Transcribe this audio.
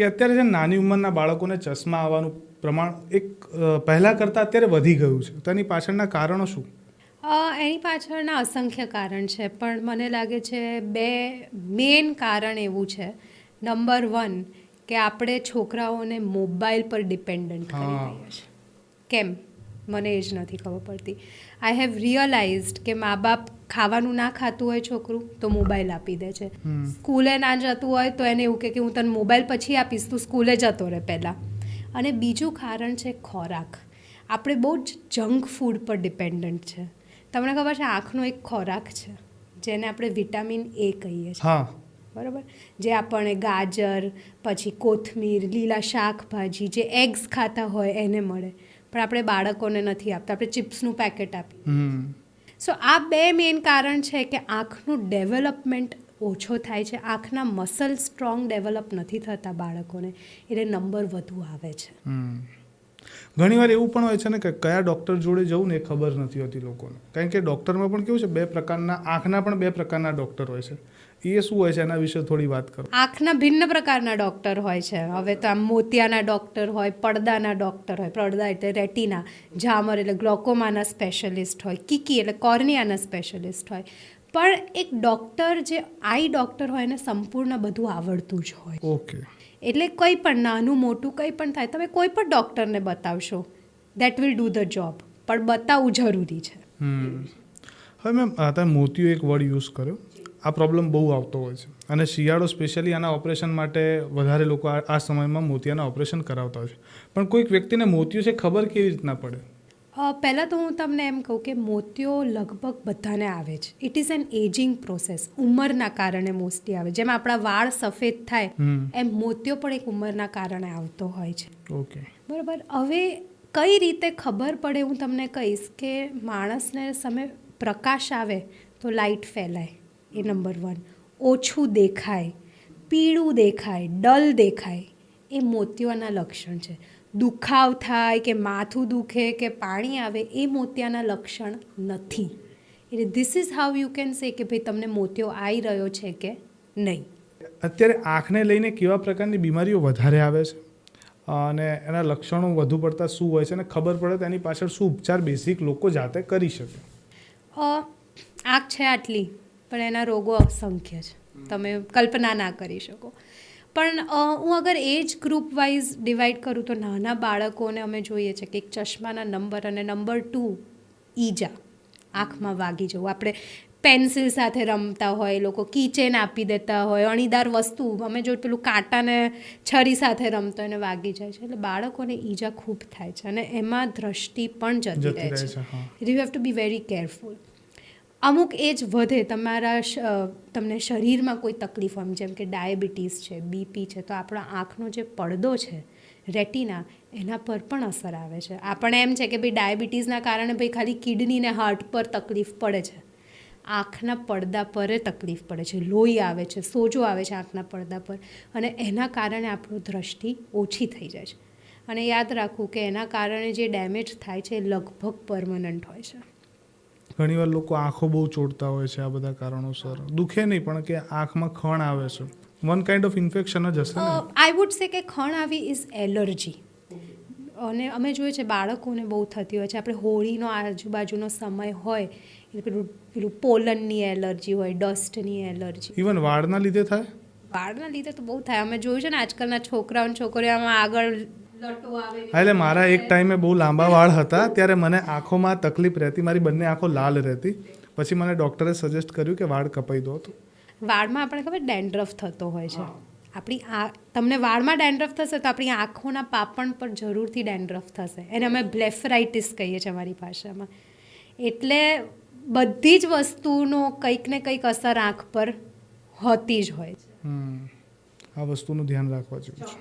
કે અત્યારે જે નાની ઉંમરના બાળકોને ચશ્મા આવવાનું પ્રમાણ પહેલાં કરતાં અત્યારે વધી ગયું છે, તેની પાછળના કારણો શું? એની પાછળના અસંખ્ય કારણ છે, પણ મને લાગે છે 2 મેઇન કારણ એવું છે. નંબર 1 કે આપણે છોકરાઓને મોબાઈલ પર ડિપેન્ડન્ટ કરી દઈએ છીએ. કેમ? મને એ જ નથી ખબર પડતી. આઈ હેવ રિયલાઇઝડ કે મા બાપ ખાવાનું ના ખાતું હોય છોકરું તો મોબાઈલ આપી દે છે. સ્કૂલે ના જતું હોય તો એને એવું કે હું તને મોબાઈલ પછી આપીશ, તું સ્કૂલે જતો રહે પહેલાં. અને બીજું કારણ છે ખોરાક. આપણે બહુ જ જંક ફૂડ પર ડિપેન્ડન્ટ છે. તમને ખબર છે આંખનો એક ખોરાક છે જેને આપણે વિટામિન A કહીએ છીએ, બરાબર? જે આપણને ગાજર, પછી કોથમીર, લીલા શાકભાજી, જે એગ્સ ખાતા હોય એને મળે, પણ આપણે બાળકોને નથી આપતા, આપણે ચિપ્સનું પેકેટ આપીએ. સો આ 2 મેઇન કારણ છે કે આંખનું ડેવલપમેન્ટ ઓછો થાય છે, આંખના મસલ સ્ટ્રોંગ ડેવલપ નથી થતા બાળકોને, એટલે નંબર વધુ આવે છે. ઘણીવાર એવું પણ હોય છે ને કે કયા ડૉક્ટર જોડે જવું ને એ ખબર નથી હોતી લોકોને, કારણ કે ડૉક્ટરમાં પણ કેવું છે 2 પ્રકારના, આંખના પણ 2 પ્રકારના ડૉક્ટર હોય છે. એ શું હોય છે એના વિશે થોડી વાત કરો. આંખના ભિન્ન પ્રકારના ડૉક્ટર હોય છે. હવે તો આમ મોતિયાના ડૉક્ટર હોય, પડદાના ડૉક્ટર હોય, પડદા એટલે રેટિના, ઝામર એટલે ગ્લોકોમાના સ્પેશિયલિસ્ટ હોય, કીકી એટલે કોર્નિયાના સ્પેશિયલિસ્ટ હોય. પણ એક ડૉક્ટર જે આઈ ડૉક્ટર હોય એને સંપૂર્ણ બધું આવડતું જ હોય. ઓકે. એટલે કંઈ પણ નાનું મોટું કંઈ પણ થાય, તમે કોઈ પણ ડૉક્ટરને બતાવશો, that will do the job, પણ બતાવવું જરૂરી છે. હવે મેમ તમે મોતિયો એક વર્ડ યુઝ કર્યો, આ પ્રોબ્લેમ બહુ આવતો હોય છે અને શિયાળો સ્પેશિયલી આના ઓપરેશન માટે વધારે લોકો આ સમયમાં મોતિયાના ઓપરેશન કરાવતા હોય છે. પણ કોઈક વ્યક્તિને મોતિયો છે ખબર કેવી રીતના પડે? પહેલાં તો હું તમને એમ કહું કે મોતિયો લગભગ બધાને આવે છે. It is an ageing process. ઉંમરના કારણે મોસ્ટલી આવે. જેમ આપણા વાળ સફેદ થાય એમ મોતિયો પણ એક ઉંમરના કારણે આવતો હોય છે. ઓકે, બરાબર. હવે કઈ રીતે ખબર પડે હું તમને કહીશ કે માણસને સામે પ્રકાશ આવે તો લાઇટ ફેલાય, એ નંબર 1. ઓછું દેખાય, પીળું દેખાય, ડલ દેખાય, એ મોતિયાના લક્ષણ છે. દુખાવ થાય કે માથું દુખે કે પાણી આવે એ મોતિયાના લક્ષણ નથી. એટલે this is how you can say કે ભાઈ તમને મોતિયો આવી રહ્યો છે કે નહીં. અત્યારે આંખને લઈને કેવા પ્રકારની બીમારીઓ વધારે આવે છે અને એના લક્ષણો વધુ પડતા શું હોય છે અને ખબર પડે તો એની પાછળ શું ઉપચાર બેઝિક લોકો જાતે કરી શકે? આંખ છે આટલી, પણ એના રોગો અસંખ્ય છે, તમે કલ્પના ના કરી શકો. પણ હું અગર એજ ગ્રુપ વાઇઝ ડિવાઈડ કરું તો નાના બાળકોને અમે જોઈએ છે કે એક ચશ્માના નંબર અને નંબર 2 ઈજા, આંખમાં વાગી જવું. આપણે પેન્સિલ સાથે રમતા હોય, લોકો કીચેન આપી દેતા હોય, અણીદાર વસ્તુ, અમે જો પેલું કાંટાને છરી સાથે રમતો એને વાગી જાય છે. એટલે બાળકોને ઈજા ખૂબ થાય છે અને એમાં દ્રષ્ટિ પણ જતી રહે છે. You have to be very careful. અમુક એજ વધે, તમને શરીરમાં કોઈ તકલીફ હોય, જેમ કે ડાયાબિટીસ છે, બીપી છે, તો આપણા આંખનો જે પડદો છે રેટિના, એના પર પણ અસર આવે છે. આપણે એમ છે કે ભાઈ ડાયાબિટીસના કારણે ભાઈ ખાલી કિડની ને હાર્ટ પર તકલીફ પડે છે, આંખના પડદા પર તકલીફ પડે છે, લોહી આવે છે, સોજો આવે છે આંખના પડદા પર, અને એના કારણે આપણું દ્રષ્ટિ ઓછી થઈ જાય છે. અને યાદ રાખવું કે એના કારણે જે ડેમેજ થાય છે એ લગભગ પરમનન્ટ હોય છે. ઘણીવાર લોકો આંખો બહુ ચોડતા હોય છે આ બધા કારણોસર. દુખે નહીં પણ કે આંખમાં ખણ આવે છે, વન કાઇન્ડ ઓફ ઇન્ફેક્શન જ હશે ને? આઈ વુડ સે કે ખણ આવી ઇઝ એલર્જી. અને અમે જોઈએ છે બાળકોને બહુ થતી હોય છે. આપણે હોળીનો આજુબાજુનો સમય હોય એટલે પેલું પોલનની એલર્જી હોય, ડસ્ટની એલર્જી. ઇવન વાળના લીધે થાય? વાળના લીધે તો બહુ થાય. અમે જોયું છે ને આજકાલના છોકરાઓ છોકરીઓમાં આગળ એટલે મારા એક ટાઈમે બહુ લાંબા વાળ હતા ત્યારે મને આંખોમાં તકલીફ રહેતી, મારી બંને આંખો લાલ રહેતી. પછી મને ડૉક્ટરે સજેસ્ટ કર્યું કે વાળ કપાઈ દો. તો વાળમાં આપણે ખબર ડેન્ડ્રફ થતો હોય છે. તમને વાળમાં ડેન્ડ્રફ થશે તો આપણી આંખોના પાપણ પર જરૂરથી ડેન્ડ્રફ થશે. એને અમે બ્લેફરાઇટિસ કહીએ છીએ અમારી ભાષામાં. એટલે બધી જ વસ્તુનો કંઈક ને કંઈક અસર આંખ પર હોતી જ હોય છે. આ વસ્તુનું ધ્યાન રાખવા જેવું છે.